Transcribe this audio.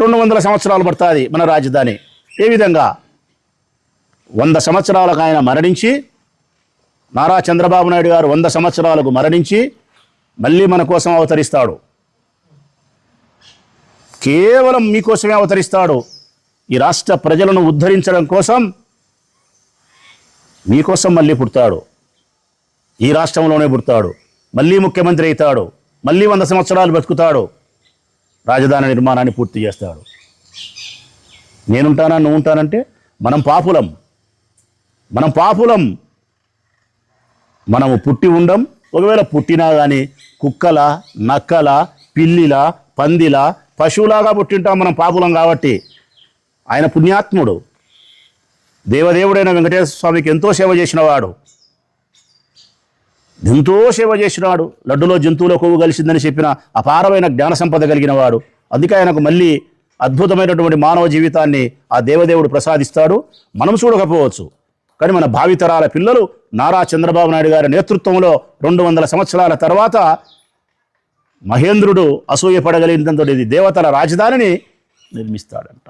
200 సంవత్సరాలు పడుతుంది మన రాజధాని. ఏ విధంగా 100 సంవత్సరాలకు ఆయన మరణించి, నారా చంద్రబాబు నాయుడు గారు 100 సంవత్సరాలకు మరణించి మళ్ళీ మన కోసం అవతరిస్తాడు. కేవలం మీకోసమే అవతరిస్తాడు. ఈ రాష్ట్ర ప్రజలను ఉద్ధరించడం కోసం మీకోసం మళ్ళీ పుడతాడు. ఈ రాష్ట్రంలోనే పుడతాడు. మళ్ళీ ముఖ్యమంత్రి అవుతాడు. మళ్ళీ 100 సంవత్సరాలు బతుకుతాడు. రాజధాని నిర్మాణాన్ని పూర్తి చేస్తాడు. నేనుంటానా నువ్వు ఉంటానంటే మనం పాపులం. మనము పుట్టి ఉండం. ఒకవేళ పుట్టినా కానీ కుక్కల, నక్కల, పిల్లిల, పందిల, పశువులాగా పుట్టింటాం. మనం పాపులం కాబట్టి. ఆయన పుణ్యాత్ముడు, దేవదేవుడైన వెంకటేశ్వర స్వామికి ఎంతో సేవ చేసినవాడు. లడ్డులో జంతువుల కొవ్వు కలిసిందని చెప్పిన అపారమైన జ్ఞాన సంపద కలిగిన వాడు. అందుకే ఆయనకు మళ్ళీ అద్భుతమైనటువంటి మానవ జీవితాన్ని ఆ దేవదేవుడు ప్రసాదిస్తాడు. మనం చూడకపోవచ్చు, కానీ మన భావితరాల పిల్లలు నారా చంద్రబాబు నాయుడు గారి నేతృత్వంలో 200 సంవత్సరాల తర్వాత మహేంద్రుడు అసూయపడగలిగినంతటి దేవతల రాజధానిని నిర్మిస్తాడంట.